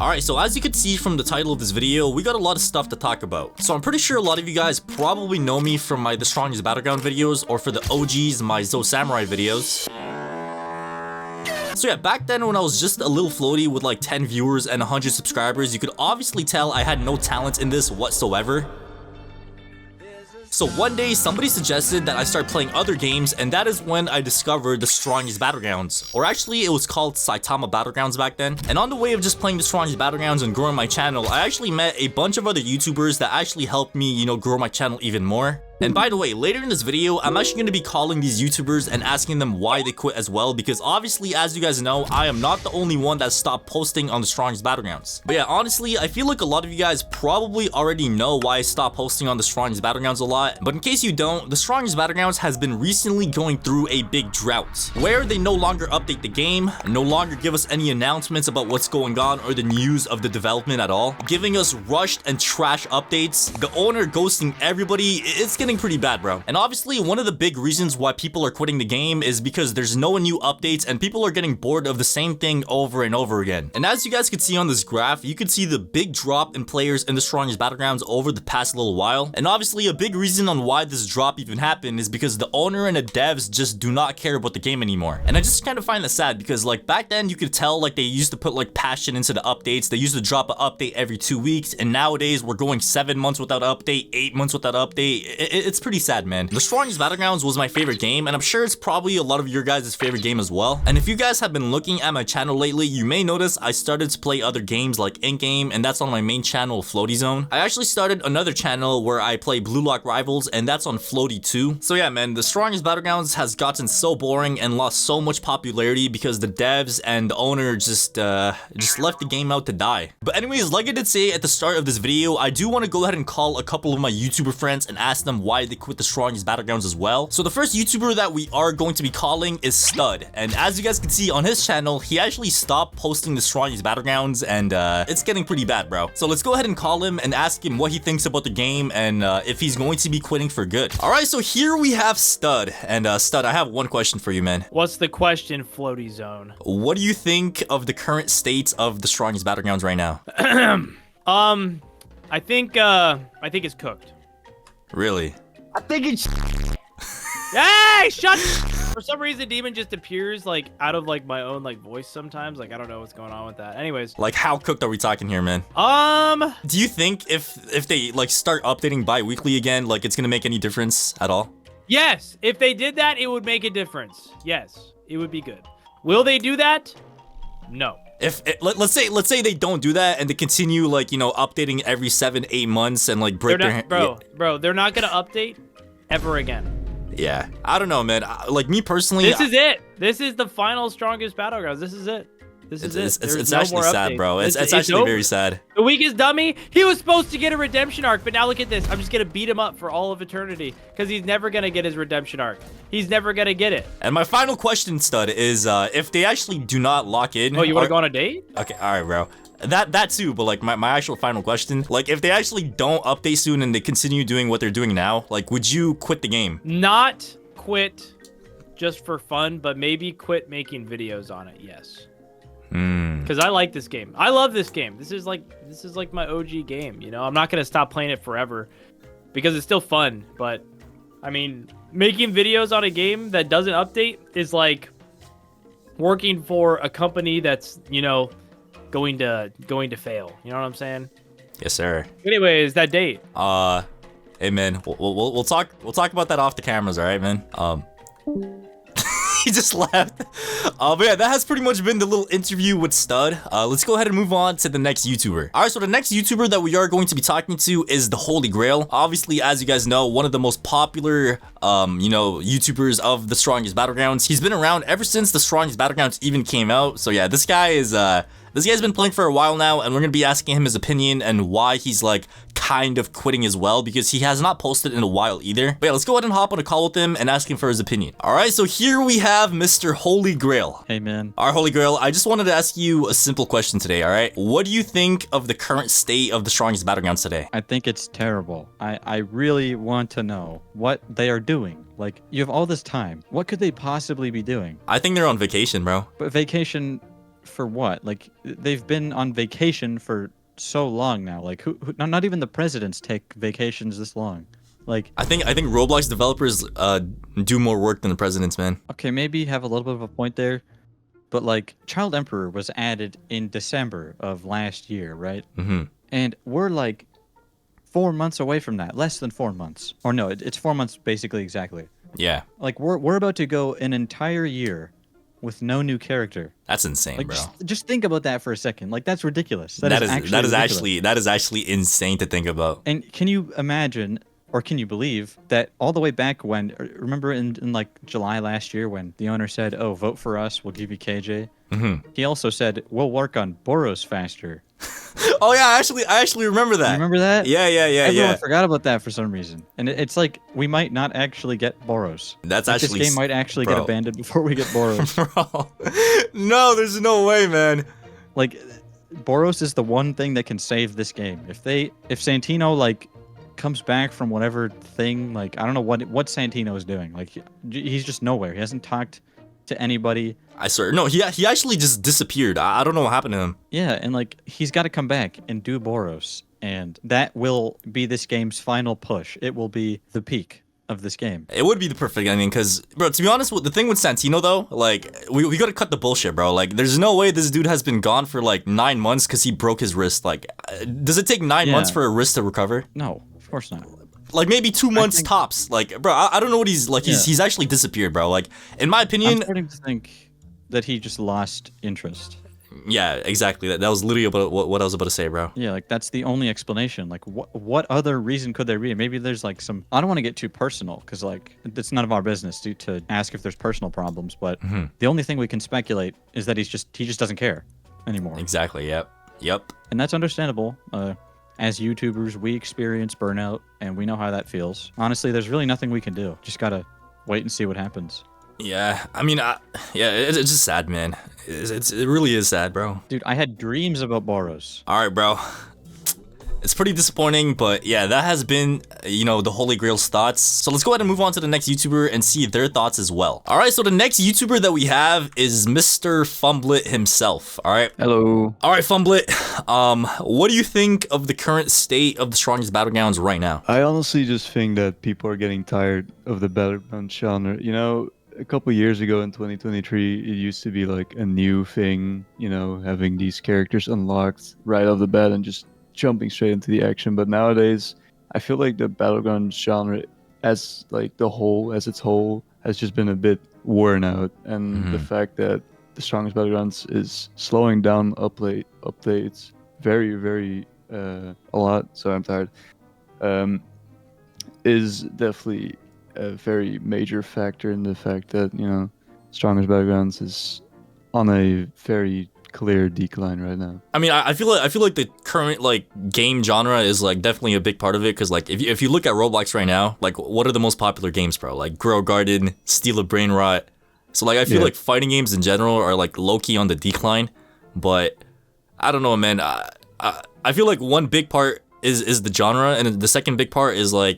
Alright, so as you can see from the title of this video, we got a lot of stuff to talk about. So I'm pretty sure a lot of you guys probably know me from my The Strongest Battleground videos, or for the OGs, my Zo Samurai videos. So yeah, back then when I was just a little floaty with like 10 viewers and 100 subscribers, you could obviously tell I had no talent in this whatsoever. So one day, somebody suggested that I start playing other games, and that is when I discovered The Strongest Battlegrounds. Or actually, it was called Saitama Battlegrounds back then. And on the way of just playing The Strongest Battlegrounds and growing my channel, I actually met a bunch of other YouTubers that actually helped me, you know, grow my channel even more. And by the way, later in this video, I'm actually going to be calling these YouTubers and asking them why they quit as well, because obviously, as you guys know, I am not the only one that stopped posting on The Strongest Battlegrounds. But yeah, honestly, I feel like a lot of you guys probably already know why I stopped posting on The Strongest Battlegrounds a lot. But in case you don't, The Strongest Battlegrounds has been recently going through a big drought, where they no longer update the game, no longer give us any announcements about what's going on or the news of the development at all, giving us rushed and trash updates, the owner ghosting everybody. It's getting pretty bad, bro. And obviously, one of the big reasons why people are quitting the game is because there's no new updates and people are getting bored of the same thing over and over again. And as you guys can see on this graph, you can see the big drop in players in The Strongest Battlegrounds over the past little while. And obviously, a big reason on why this drop even happened is because the owner and the devs just do not care about the game anymore. And I just kind of find that sad because like back then you could tell like they used to put like passion into the updates. They used to drop an update every 2 weeks, and nowadays we're going 7 months without an update, 8 months without an update. It's pretty sad, man. The Strongest Battlegrounds was my favorite game, and I'm sure it's probably a lot of your guys' favorite game as well. And if you guys have been looking at my channel lately, you may notice I started to play other games like in-game, and that's on my main channel, Floatyzone. I actually started another channel where I play Blue Lock Rivals, and that's on Floaty too. So yeah, man, The Strongest Battlegrounds has gotten so boring and lost so much popularity because the devs and the owner just left the game out to die. But anyways, like I did say at the start of this video, I do want to go ahead and call a couple of my YouTuber friends and ask them why they quit The Strongest Battlegrounds as well. So the first YouTuber that we are going to be calling is Stud. And as you guys can see on his channel, he actually stopped posting The Strongest Battlegrounds, and it's getting pretty bad, bro. So let's go ahead and call him and ask him what he thinks about the game and if he's going to be quitting for good. All right, so here we have Stud. And Stud, I have one question for you, man. What's the question, Floatyzone? What do you think of the current state of The Strongest Battlegrounds right now? I think it's cooked. Really? I think it's Hey, shut! For some reason, Demon just appears like out of like my own like voice sometimes. Like I don't know what's going on with that. Anyways, like how cooked are we talking here, man? Do you think if they like start updating bi-weekly again, like it's gonna make any difference at all? Yes, if they did that, it would make a difference. Yes, it would be good. Will they do that? No. If let's say they don't do that and they continue like, you know, updating every 7-8 months and like break their bro, they're not gonna update ever again. Yeah, I don't know, man. Like me personally, this is it. This is the final Strongest Battlegrounds. This is it. This is it. It's no actually sad, updates. Bro. It's actually very sad. The weakest dummy. He was supposed to get a redemption arc, but now look at this. I'm just gonna beat him up for all of eternity because he's never gonna get his redemption arc. He's never gonna get it. And my final question, Stud, is if they actually do not lock in. Oh, you want to go on a date? Okay, all right, bro. That too, but like my actual final question, like if they actually don't update soon and they continue doing what they're doing now, like would you quit the game? Not quit just for fun, but maybe quit making videos on it. Yes. Because I like this game. I love this game. This is like my OG game. You know, I'm not gonna stop playing it forever because it's still fun. But I mean, making videos on a game that doesn't update is like working for a company that's, you know, going to fail. You know what I'm saying? Yes, sir. Anyways, that date. Hey man, we'll talk about that off the cameras, all right, man? He just left. But yeah, that has pretty much been the little interview with Stud. Let's go ahead and move on to the next YouTuber. All right, so the next YouTuber that we are going to be talking to is the Holy Grail. Obviously, as you guys know, one of the most popular, you know, YouTubers of The Strongest Battlegrounds. He's been around ever since The Strongest Battlegrounds even came out. So yeah, this guy's been playing for a while now, and we're gonna be asking him his opinion and why he's like kind of quitting as well, because he has not posted in a while either. But yeah, let's go ahead and hop on a call with him and ask him for his opinion. All right, so here we have Mr. Holy Grail. Hey, man. Our Holy Grail, I just wanted to ask you a simple question today, all right? What do you think of the current state of The Strongest Battlegrounds today? I think it's terrible. I really want to know what they are doing. Like, you have all this time. What could they possibly be doing? I think they're on vacation, bro. But vacation for what? Like they've been on vacation for so long now. Like not even the presidents take vacations this long. Like I think Roblox developers do more work than the presidents, man. okay, maybe you have a little bit of a point there, but like Child Emperor was added in December of last year, right? Mm-hmm. And we're like 4 months away from that, less than 4 months. Or no, it's 4 months basically exactly. Yeah. Like we're about to go an entire year with no new character. That's insane, Like bro. just think about that for a second. Like that's ridiculous. That is actually insane to think about. And can you imagine or can you believe that all the way back when remember in like July last year when the owner said, "Oh, vote for us, we'll give you KJ." Mm-hmm. He also said, "We'll work on Boros faster." Oh yeah, I actually remember that. You remember that? Yeah. Everyone forgot about that for some reason. And it's like we might not actually get Boros. That's like, actually this game might actually get abandoned before we get Boros. Bro. No, there's no way, man. Like Boros is the one thing that can save this game. If Santino like comes back from whatever thing, like I don't know what Santino is doing. Like he's just nowhere. He hasn't talked to anybody. I swear. No, he actually just disappeared. I don't know what happened to him. Yeah, and like he's got to come back and do Boros, and that will be this game's final push. It will be the peak of this game. It would be the perfect ending, because, bro, to be honest, the thing with Santino, though, like, we gotta cut the bullshit, bro. Like, there's no way this dude has been gone for, like, 9 months because he broke his wrist. Like, does it take 9 months for a wrist to recover? No, of course not. Like, maybe 2 months tops. Like, bro, I don't know what he's, like, he's actually disappeared, bro. Like, in my opinion... I'm starting to think that he just lost interest. Yeah, exactly. That was literally about what I was about to say, bro. Yeah, like that's the only explanation. Like what other reason could there be? Maybe there's like some, I don't want to get too personal because like it's none of our business to ask if there's personal problems, but the only thing we can speculate is that he just doesn't care anymore. Exactly. Yep. And that's understandable. As YouTubers, we experience burnout and we know how that feels. Honestly, there's really nothing we can do. Just gotta wait and see what happens. Yeah, I mean, it's just sad, man. It really is sad, bro. Dude, I had dreams about Boros. All right, bro. It's pretty disappointing, but yeah, that has been, the Holy Grail's thoughts. So let's go ahead and move on to the next YouTuber and see their thoughts as well. All right, so the next YouTuber that we have is Mr. Fumblet himself. All right. Hello. All right, Fumblet. What do you think of the current state of the strongest battlegrounds right now? I honestly just think that people are getting tired of the battleground genre. You know, a couple years ago in 2023, it used to be like a new thing, having these characters unlocked right off the bat and just jumping straight into the action. But nowadays, I feel like the battleground genre as its whole has just been a bit worn out. And the fact that the strongest battlegrounds is slowing down updates very, very a lot. So I'm tired. Is definitely a very major factor in the fact that strongest battlegrounds is on a very clear decline right now. I mean, I feel like the current game genre is definitely a big part of it, because if you look at Roblox right now, what are the most popular games, bro? Like Grow Garden, Steal a Brain Rot. So I feel like fighting games in general are low-key on the decline. But I don't know, man. I feel like one big part is the genre, and the second big part is I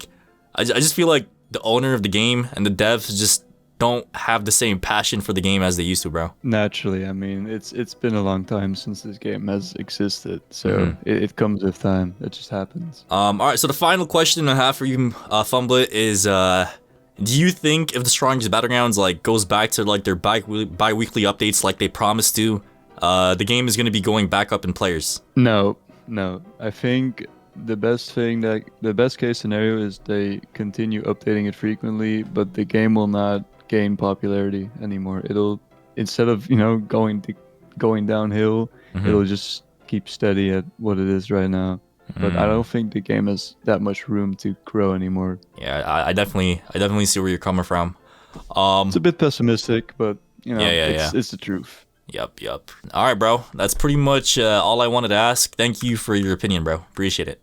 just feel like the owner of the game and the devs just don't have the same passion for the game as they used to, bro. Naturally, I mean, it's been a long time since this game has existed, so it comes with time. It just happens. All right, so the final question I have for you, Fumblet, is do you think if the strongest battlegrounds goes back to their bi-weekly updates like they promised to, the game is going to be going back up in players? No. I think the best case scenario is they continue updating it frequently, but the game will not gain popularity anymore. It'll, instead of going downhill, it'll just keep steady at what it is right now. But I don't think the game has that much room to grow anymore. Yeah, I definitely see where you're coming from. It's a bit pessimistic, but it's the truth. Yep. All right, bro. That's pretty much all I wanted to ask. Thank you for your opinion, bro. Appreciate it.